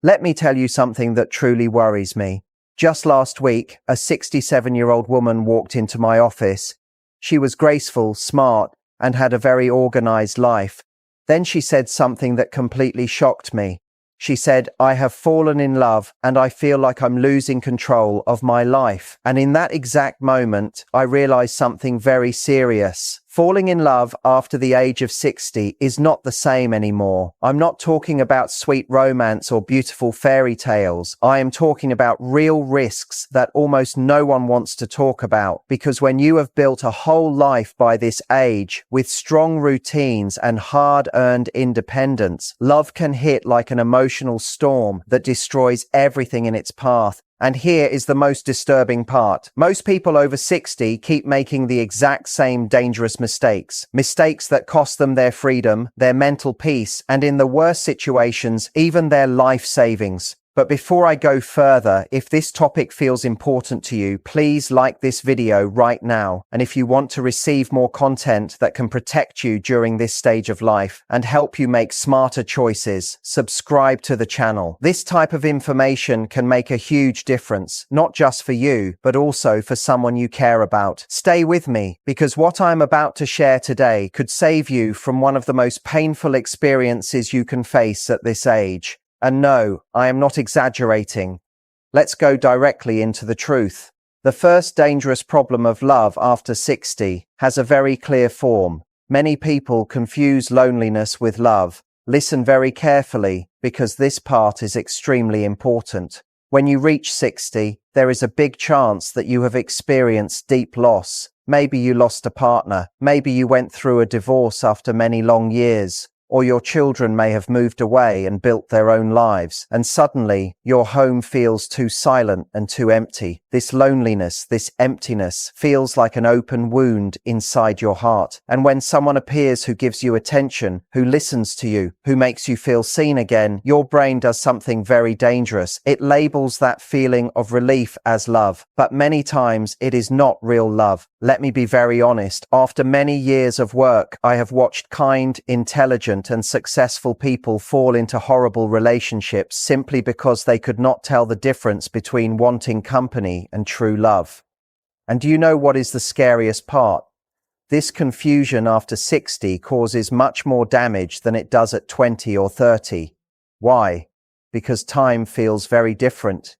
Let me tell you something that truly worries me. Just last week, a 67-year-old woman walked into my office. She was graceful, smart, and had a very organized life. Then she said something that completely shocked me. She said, "I have fallen in love and I feel like I'm losing control of my life." And in that exact moment, I realized something very serious. Falling in love after the age of 60 is not the same anymore. I'm not talking about sweet romance or beautiful fairy tales. I am talking about real risks that almost no one wants to talk about, because when you have built a whole life by this age with strong routines and hard-earned independence, love can hit like an emotional storm that destroys everything in its path. And here is the most disturbing part. Most people over 60 keep making the exact same dangerous mistakes. Mistakes that cost them their freedom, their mental peace, and in the worst situations, even their life savings. But before I go further, if this topic feels important to you, please like this video right now. And if you want to receive more content that can protect you during this stage of life and help you make smarter choices, subscribe to the channel. This type of information can make a huge difference, not just for you, but also for someone you care about. Stay with me, because what I'm about to share today could save you from one of the most painful experiences you can face at this age. And no, I am not exaggerating. Let's go directly into the truth. The first dangerous problem of love after 60 has a very clear form. Many people confuse loneliness with love. Listen very carefully, because this part is extremely important. When you reach 60, there is a big chance that you have experienced deep loss. Maybe you lost a partner. Maybe you went through a divorce after many long years. Or your children may have moved away and built their own lives, and suddenly your home feels too silent and too empty. This loneliness, this emptiness, feels like an open wound inside your heart. And when someone appears who gives you attention, who listens to you, who makes you feel seen again, your brain does something very dangerous. It labels that feeling of relief as love. But many times it is not real love. Let me be very honest. After many years of work, I have watched kind, intelligent, and successful people fall into horrible relationships simply because they could not tell the difference between wanting company and true love. And do you know what is the scariest part? This confusion after 60 causes much more damage than it does at 20 or 30. Why? Because time feels very different.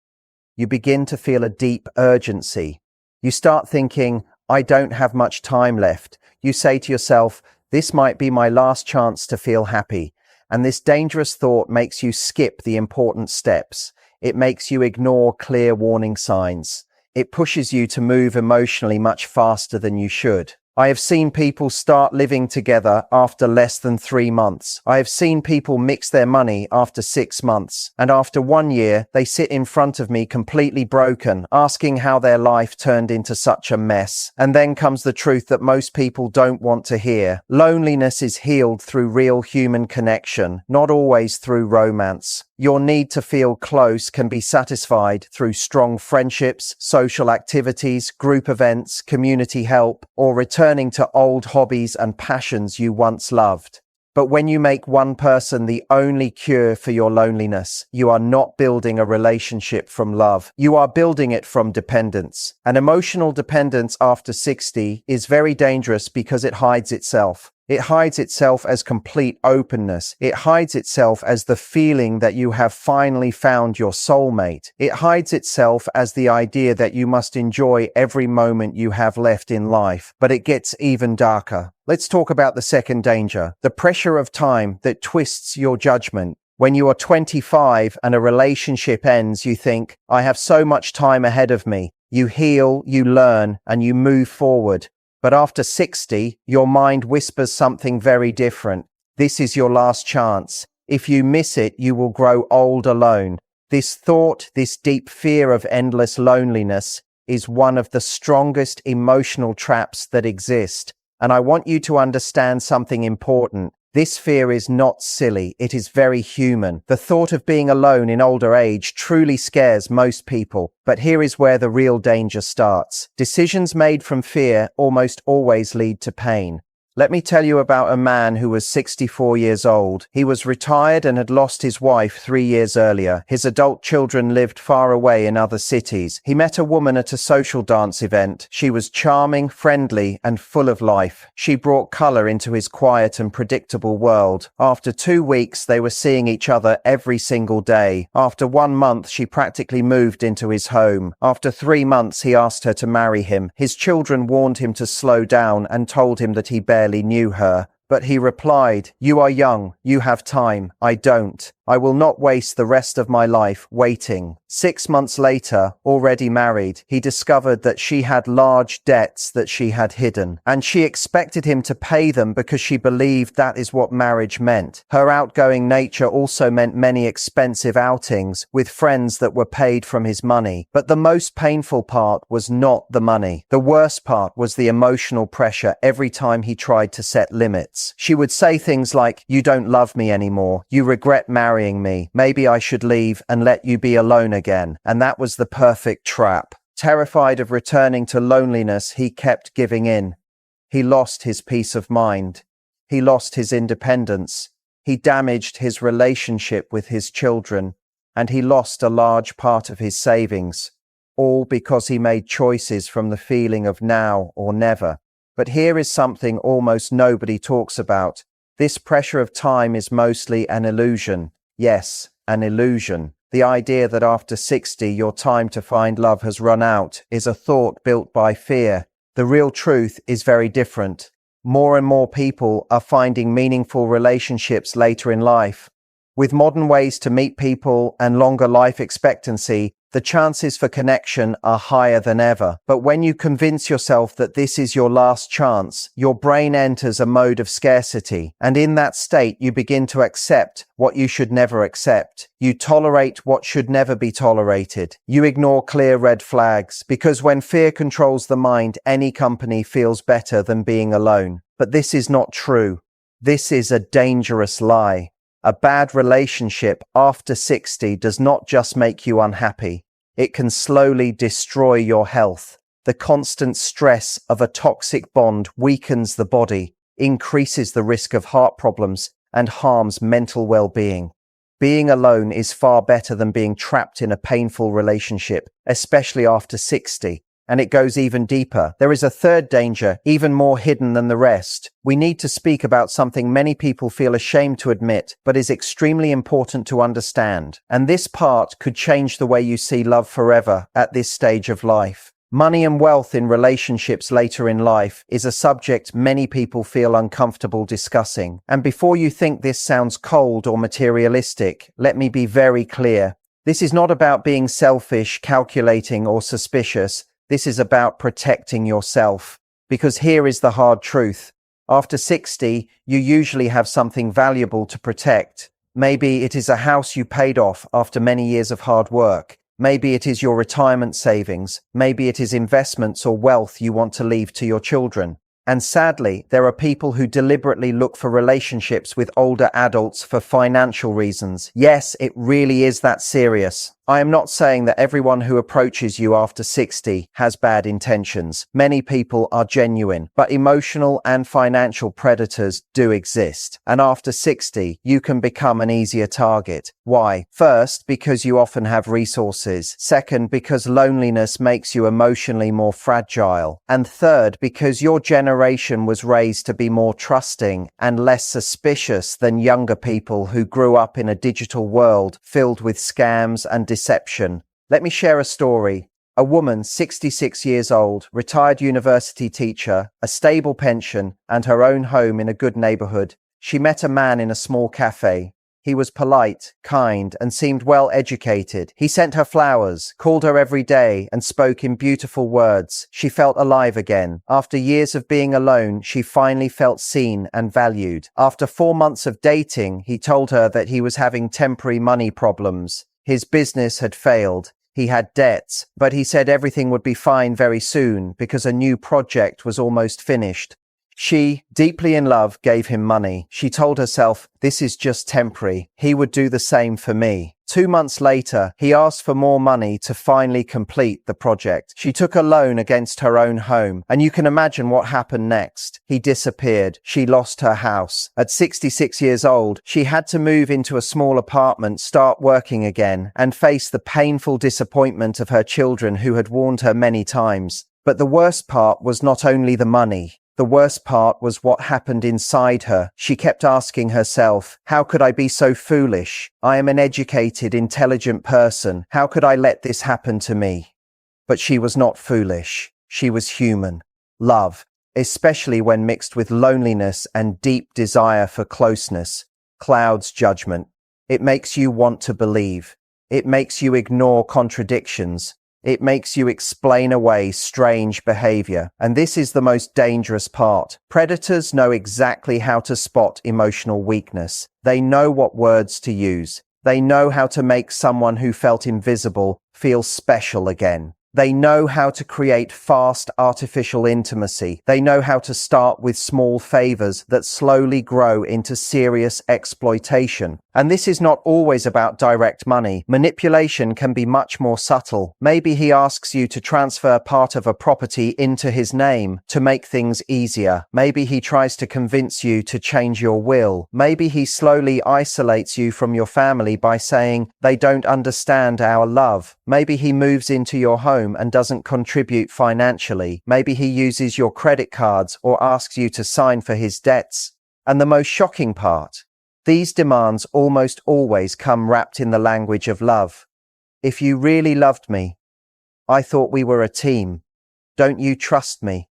You begin to feel a deep urgency. You start thinking, "I don't have much time left." You say to yourself, "This might be my last chance to feel happy." And this dangerous thought makes you skip the important steps. It makes you ignore clear warning signs. It pushes you to move emotionally much faster than you should. I have seen people start living together after less than 3 months. I have seen people mix their money after 6 months. And after 1 year, they sit in front of me completely broken, asking how their life turned into such a mess. And then comes the truth that most people don't want to hear. Loneliness is healed through real human connection, not always through romance. Your need to feel close can be satisfied through strong friendships, social activities, group events, community help, or returning to old hobbies and passions you once loved. But when you make one person the only cure for your loneliness, you are not building a relationship from love. You are building it from dependence. And emotional dependence after 60 is very dangerous because it hides itself. It hides itself as complete openness. It hides itself as the feeling that you have finally found your soulmate. It hides itself as the idea that you must enjoy every moment you have left in life. But it gets even darker. Let's talk about the second danger, the pressure of time that twists your judgment. When you are 25 and a relationship ends, you think, "I have so much time ahead of me." You heal, you learn, and you move forward. But after 60, your mind whispers something very different. This is your last chance. If you miss it, you will grow old alone. This thought, this deep fear of endless loneliness, is one of the strongest emotional traps that exist. And I want you to understand something important. This fear is not silly, it is very human. The thought of being alone in older age truly scares most people. But here is where the real danger starts. Decisions made from fear almost always lead to pain. Let me tell you about a man who was 64 years old. He was retired and had lost his wife 3 years earlier. His adult children lived far away in other cities. He met a woman at a social dance event. She was charming, friendly, and full of life. She brought color into his quiet and predictable world. After 2 weeks, they were seeing each other every single day. After 1 month, she practically moved into his home. After 3 months, he asked her to marry him. His children warned him to slow down and told him that he barely knew her. But he replied, "You are young, you have time, I don't. I will not waste the rest of my life waiting." 6 months later, already married, he discovered that she had large debts that she had hidden, and she expected him to pay them because she believed that is what marriage meant. Her outgoing nature also meant many expensive outings with friends that were paid from his money. But the most painful part was not the money. The worst part was the emotional pressure every time he tried to set limits. She would say things like, "You don't love me anymore. You regret marrying me. Maybe I should leave and let you be alone again." And that was the perfect trap. Terrified of returning to loneliness, he kept giving in. He lost his peace of mind. He lost his independence. He damaged his relationship with his children. And he lost a large part of his savings. All because he made choices from the feeling of now or never. But here is something almost nobody talks about. This pressure of time is mostly an illusion. Yes, an illusion. The idea that after 60 your time to find love has run out is a thought built by fear. The real truth is very different. More and more people are finding meaningful relationships later in life. With modern ways to meet people and longer life expectancy, the chances for connection are higher than ever. But when you convince yourself that this is your last chance, your brain enters a mode of scarcity. And in that state, you begin to accept what you should never accept. You tolerate what should never be tolerated. You ignore clear red flags, because when fear controls the mind, any company feels better than being alone. But this is not true. This is a dangerous lie. A bad relationship after 60 does not just make you unhappy. It can slowly destroy your health. The constant stress of a toxic bond weakens the body, increases the risk of heart problems, and harms mental well-being. Being alone is far better than being trapped in a painful relationship, especially after 60. And it goes even deeper. There is a third danger, even more hidden than the rest. We need to speak about something many people feel ashamed to admit, but is extremely important to understand. And this part could change the way you see love forever at this stage of life. Money and wealth in relationships later in life is a subject many people feel uncomfortable discussing. And before you think this sounds cold or materialistic, let me be very clear. This is not about being selfish, calculating, or suspicious. This is about protecting yourself. Because here is the hard truth. After 60, you usually have something valuable to protect. Maybe it is a house you paid off after many years of hard work. Maybe it is your retirement savings. Maybe it is investments or wealth you want to leave to your children. And sadly, there are people who deliberately look for relationships with older adults for financial reasons. Yes, it really is that serious. I am not saying that everyone who approaches you after 60 has bad intentions. Many people are genuine, but emotional and financial predators do exist. And after 60, you can become an easier target. Why? First, because you often have resources. Second, because loneliness makes you emotionally more fragile. And third, because your generation was raised to be more trusting and less suspicious than younger people who grew up in a digital world filled with scams and deception. Let me share a story. A woman, 66 years old, retired university teacher, a stable pension, and her own home in a good neighborhood. She met a man in a small cafe. He was polite, kind, and seemed well educated. He sent her flowers, called her every day, and spoke in beautiful words. She felt alive again. After years of being alone, she finally felt seen and valued. After 4 months of dating, he told her that he was having temporary money problems. His business had failed. He had debts, but he said everything would be fine very soon because a new project was almost finished. She, deeply in love, gave him money. She told herself, this is just temporary. He would do the same for me. 2 months later, he asked for more money to finally complete the project. She took a loan against her own home, and you can imagine what happened next. He disappeared. She lost her house. At 66 years old, she had to move into a small apartment, start working again, and face the painful disappointment of her children who had warned her many times. But the worst part was not only the money. The worst part was what happened inside her. She kept asking herself, how could I be so foolish? I am an educated, intelligent person. How could I let this happen to me? But she was not foolish. She was human. Love, especially when mixed with loneliness and deep desire for closeness, clouds judgment. It makes you want to believe. It makes you ignore contradictions. It makes you explain away strange behavior. And this is the most dangerous part. Predators know exactly how to spot emotional weakness. They know what words to use. They know how to make someone who felt invisible feel special again. They know how to create fast, artificial intimacy. They know how to start with small favors that slowly grow into serious exploitation. And this is not always about direct money. Manipulation can be much more subtle. Maybe he asks you to transfer part of a property into his name to make things easier. Maybe he tries to convince you to change your will. Maybe he slowly isolates you from your family by saying they don't understand our love. Maybe he moves into your home and doesn't contribute financially. Maybe he uses your credit cards or asks you to sign for his debts. And the most shocking part, these demands almost always come wrapped in the language of love. If you really loved me, I thought we were a team. Don't you trust me?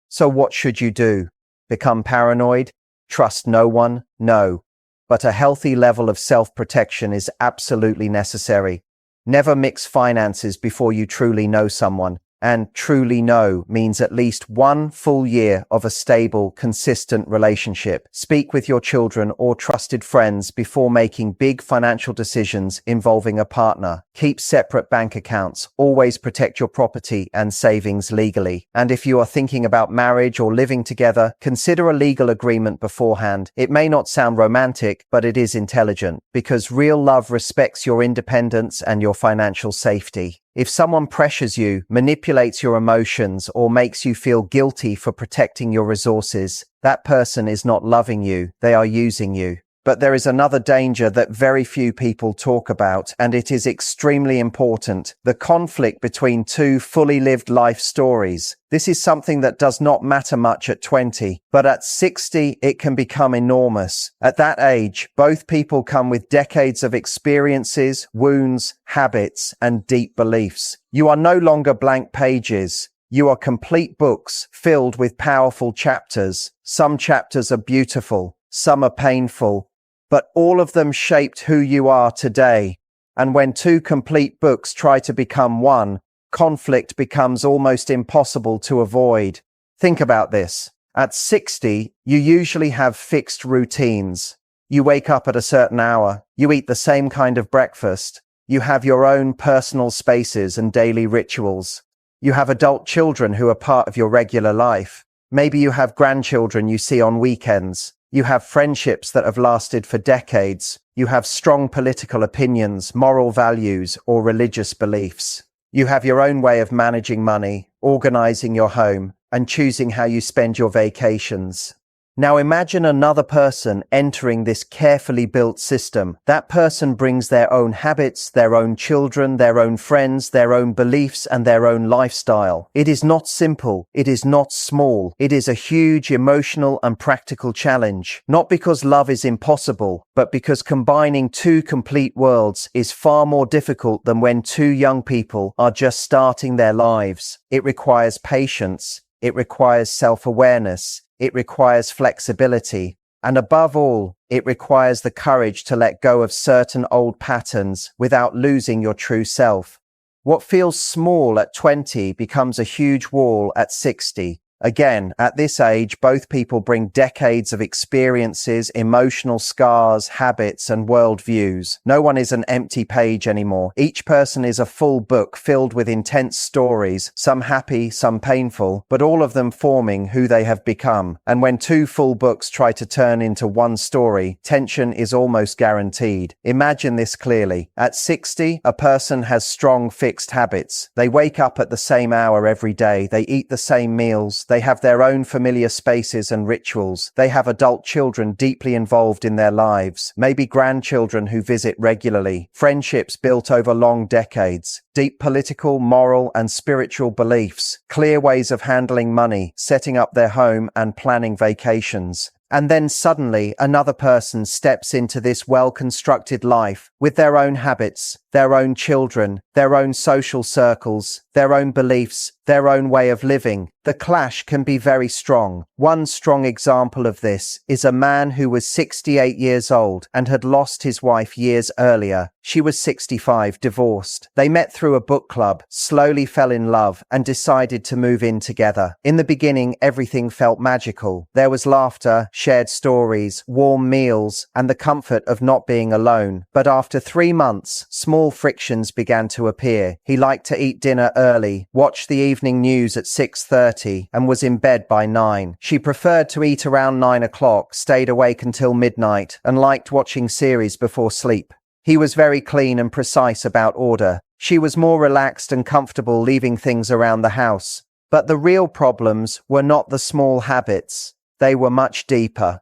So what should you do? Become paranoid? Trust no one? No. But a healthy level of self-protection is absolutely necessary. Never mix finances before you truly know someone. And truly know means at least 1 full year of a stable, consistent relationship. Speak with your children or trusted friends before making big financial decisions involving a partner. Keep separate bank accounts. Always protect your property and savings legally. And if you are thinking about marriage or living together, consider a legal agreement beforehand. It may not sound romantic, but it is intelligent, because real love respects your independence and your financial safety. If someone pressures you, manipulates your emotions, or makes you feel guilty for protecting your resources, that person is not loving you, they are using you. But there is another danger that very few people talk about, and it is extremely important: the conflict between two fully lived life stories. This is something that does not matter much at 20, but at 60 it can become enormous. At that age, both people come with decades of experiences, wounds, habits, and deep beliefs. You are no longer blank pages. You are complete books filled with powerful chapters. Some chapters are beautiful, some are painful, but all of them shaped who you are today. And when two complete books try to become one, conflict becomes almost impossible to avoid. Think about this. At 60, you usually have fixed routines. You wake up at a certain hour. You eat the same kind of breakfast. You have your own personal spaces and daily rituals. You have adult children who are part of your regular life. Maybe you have grandchildren you see on weekends. You have friendships that have lasted for decades. You have strong political opinions, moral values, or religious beliefs. You have your own way of managing money, organizing your home, and choosing how you spend your vacations. Now imagine another person entering this carefully built system. That person brings their own habits, their own children, their own friends, their own beliefs, and their own lifestyle. It is not simple. It is not small. It is a huge emotional and practical challenge. Not because love is impossible, but because combining two complete worlds is far more difficult than when two young people are just starting their lives. It requires patience. It requires self-awareness. It requires flexibility. And above all, it requires the courage to let go of certain old patterns without losing your true self. What feels small at 20 becomes a huge wall at 60. Again, at this age, both people bring decades of experiences, emotional scars, habits, and worldviews. No one is an empty page anymore. Each person is a full book filled with intense stories, some happy, some painful, but all of them forming who they have become. And when two full books try to turn into one story, tension is almost guaranteed. Imagine this clearly. At 60, a person has strong fixed habits. They wake up at the same hour every day. They eat the same meals. They have their own familiar spaces and rituals. They have adult children deeply involved in their lives, maybe grandchildren who visit regularly, friendships built over long decades, deep political, moral, and spiritual beliefs, clear ways of handling money, setting up their home, and planning vacations. And then suddenly another person steps into this well-constructed life with their own habits, their own children, their own social circles, their own beliefs, their own way of living. The clash can be very strong. One strong example of this is a man who was 68 years old and had lost his wife years earlier. She was 65, divorced. They met through a book club, slowly fell in love, and decided to move in together. In the beginning, everything felt magical. There was laughter, shared stories, warm meals, and the comfort of not being alone. But after 3 months, small frictions began to appear. He liked to eat dinner early, watch the evening news at 6:30, and was in bed by 9. She preferred to eat around 9 o'clock, stayed awake until midnight, and liked watching series before sleep. He was very clean and precise about order. She was more relaxed and comfortable leaving things around the house. But the real problems were not the small habits. They were much deeper.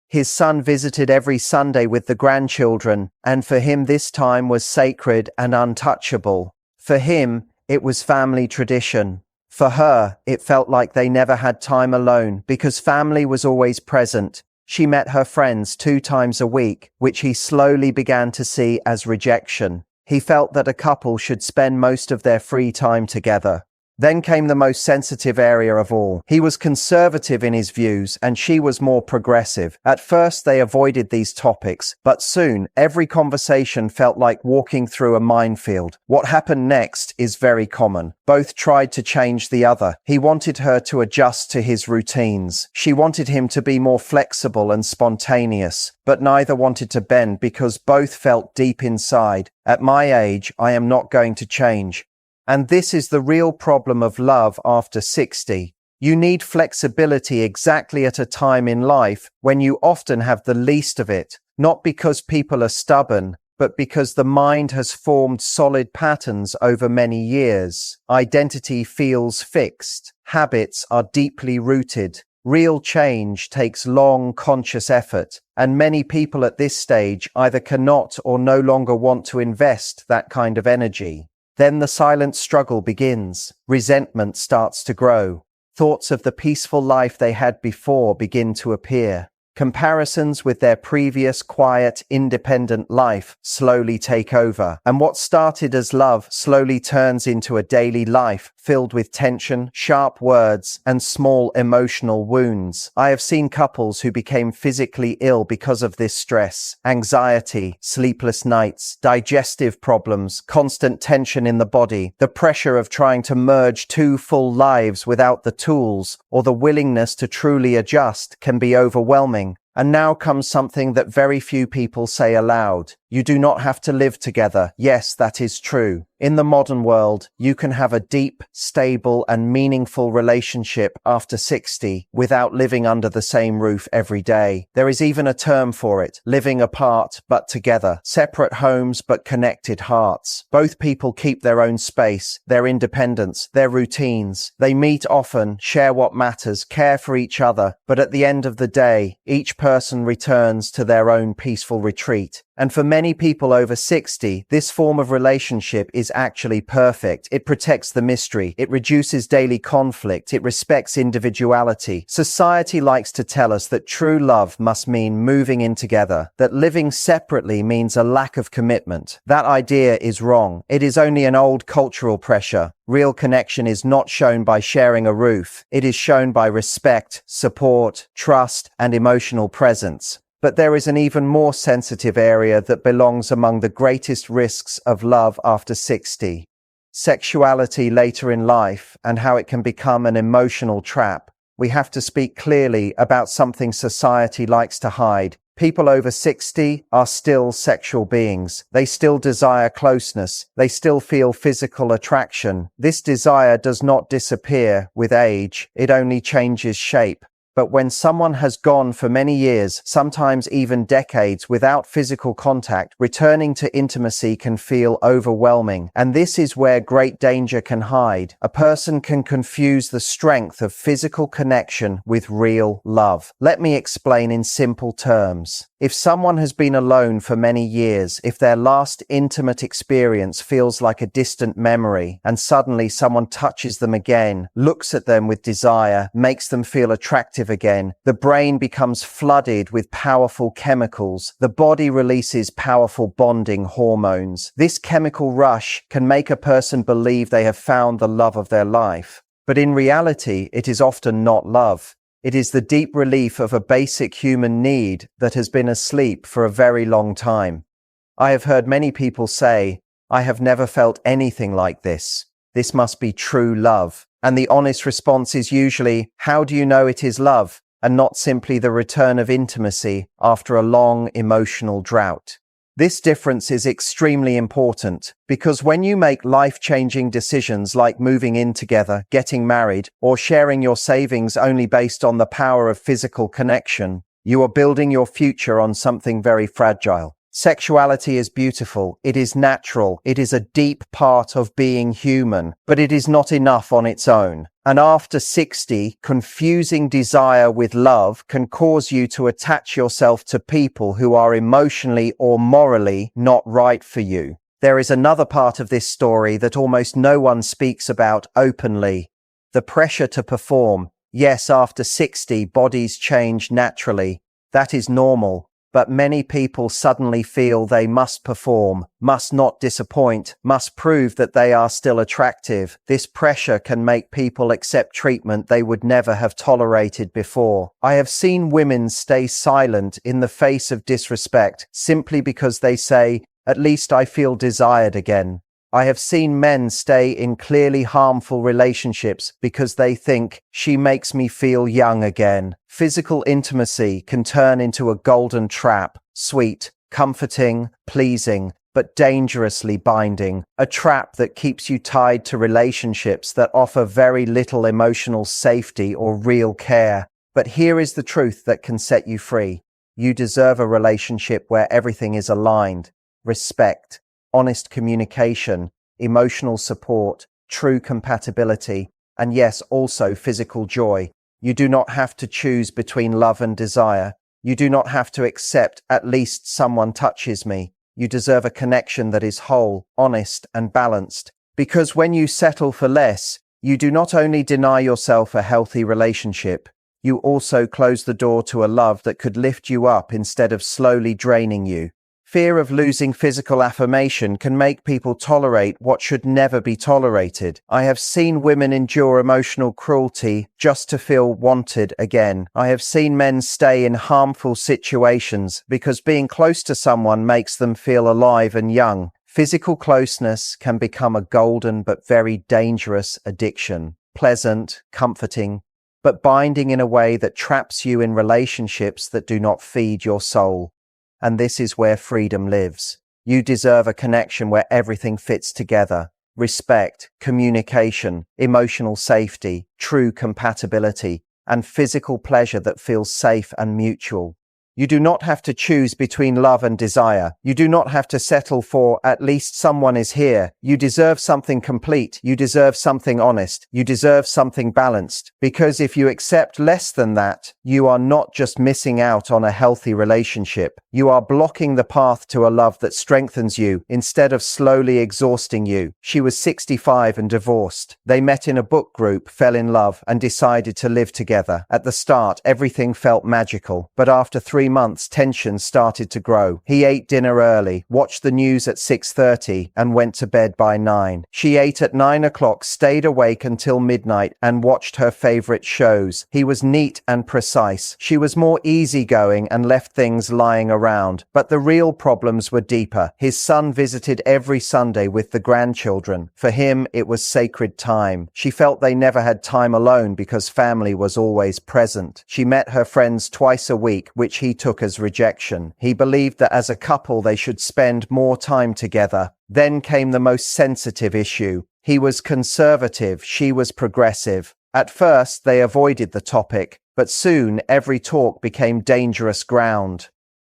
His son visited every Sunday with the grandchildren, and for him this time was sacred and untouchable. For him, it was family tradition. For her, it felt like they never had time alone because family was always present. She met her friends 2 times a week, which he slowly began to see as rejection. He felt that a couple should spend most of their free time together. Then came the most sensitive area of all. He was conservative in his views and she was more progressive. At first they avoided these topics, but soon every conversation felt like walking through a minefield. What happened next is very common. Both tried to change the other. He wanted her to adjust to his routines. She wanted him to be more flexible and spontaneous, but neither wanted to bend because both felt deep inside, "At my age, I am not going to change." And this is the real problem of love after 60. You need flexibility exactly at a time in life when you often have the least of it, not because people are stubborn, but because the mind has formed solid patterns over many years. Identity feels fixed. Habits are deeply rooted. Real change takes long, conscious effort, and many people at this stage either cannot or no longer want to invest that kind of energy. Then the silent struggle begins. Resentment starts to grow. Thoughts of the peaceful life they had before begin to appear. Comparisons with their previous quiet, independent life slowly take over, and what started as love slowly turns into a daily life filled with tension, sharp words, and small emotional wounds. I have seen couples who became physically ill because of this stress: anxiety, sleepless nights, digestive problems, constant tension in the body, the pressure of trying to merge 2 full lives without the tools or the willingness to truly adjust can be overwhelming. And now comes something that very few people say aloud. You do not have to live together. Yes, that is true. In the modern world, you can have a deep, stable, and meaningful relationship after 60 without living under the same roof every day. There is even a term for it: living apart but together, separate homes but connected hearts. Both people keep their own space, their independence, their routines. They meet often, share what matters, care for each other, but at the end of the day, each person returns to their own peaceful retreat. And for many people over 60, this form of relationship is actually perfect. It protects the mystery. It reduces daily conflict. It respects individuality. Society likes to tell us that true love must mean moving in together, that living separately means a lack of commitment. That idea is wrong. It is only an old cultural pressure. Real connection is not shown by sharing a roof. It is shown by respect, support, trust, and emotional presence. But there is an even more sensitive area that belongs among the greatest risks of love after 60. Sexuality later in life and how it can become an emotional trap. We have to speak clearly about something society likes to hide. People over 60 are still sexual beings. They still desire closeness. They still feel physical attraction. This desire does not disappear with age. It only changes shape. But when someone has gone for many years, sometimes even decades, without physical contact, returning to intimacy can feel overwhelming. And this is where great danger can hide. A person can confuse the strength of physical connection with real love. Let me explain in simple terms. If someone has been alone for many years, if their last intimate experience feels like a distant memory, and suddenly someone touches them again, looks at them with desire, makes them feel attractive again, the brain becomes flooded with powerful chemicals. The body releases powerful bonding hormones. This chemical rush can make a person believe they have found the love of their life. But in reality, it is often not love. It is the deep relief of a basic human need that has been asleep for a very long time. I have heard many people say, "I have never felt anything like this. This must be true love." And the honest response is usually, "How do you know it is love?" and not simply the return of intimacy after a long emotional drought. This difference is extremely important because when you make life-changing decisions like moving in together, getting married, or sharing your savings only based on the power of physical connection, you are building your future on something very fragile. Sexuality is beautiful, it is natural, it is a deep part of being human, but it is not enough on its own. And after 60, confusing desire with love can cause you to attach yourself to people who are emotionally or morally not right for you. There is another part of this story that almost no one speaks about openly. The pressure to perform. Yes, after 60, bodies change naturally. That is normal. But many people suddenly feel they must perform, must not disappoint, must prove that they are still attractive. This pressure can make people accept treatment they would never have tolerated before. I have seen women stay silent in the face of disrespect simply because they say, "At least I feel desired again." I have seen men stay in clearly harmful relationships because they think, "She makes me feel young again." Physical intimacy can turn into a golden trap, sweet, comforting, pleasing, but dangerously binding. A trap that keeps you tied to relationships that offer very little emotional safety or real care. But here is the truth that can set you free. You deserve a relationship where everything is aligned. Respect, honest communication, emotional support, true compatibility, and yes, also physical joy. You do not have to choose between love and desire. You do not have to accept "at least someone touches me." You deserve a connection that is whole, honest, and balanced. Because when you settle for less, you do not only deny yourself a healthy relationship, you also close the door to a love that could lift you up instead of slowly draining you. Fear of losing physical affirmation can make people tolerate what should never be tolerated. I have seen women endure emotional cruelty just to feel wanted again. I have seen men stay in harmful situations because being close to someone makes them feel alive and young. Physical closeness can become a golden but very dangerous addiction. Pleasant, comforting, but binding in a way that traps you in relationships that do not feed your soul. And this is where freedom lives. You deserve a connection where everything fits together. Respect, communication, emotional safety, true compatibility, and physical pleasure that feels safe and mutual. You do not have to choose between love and desire. You do not have to settle for "at least someone is here." You deserve something complete. You deserve something honest. You deserve something balanced. Because if you accept less than that, you are not just missing out on a healthy relationship. You are blocking the path to a love that strengthens you instead of slowly exhausting you. She was 65 and divorced. They met in a book group, fell in love, and decided to live together. At the start, everything felt magical. But after 3 months, tensions started to grow. He ate dinner early, watched the news at 6:30, and went to bed by 9. She ate at 9 o'clock, stayed awake until midnight, and watched her favorite shows. He was neat and precise. She was more easygoing and left things lying around. But the real problems were deeper. His son visited every Sunday with the grandchildren. For him, it was sacred time. She felt they never had time alone because family was always present. She met her friends twice a week, which he took as rejection. He believed that as a couple they should spend more time together. Then came the most sensitive issue. He was conservative, she was progressive. At first, they avoided the topic, but soon every talk became dangerous ground.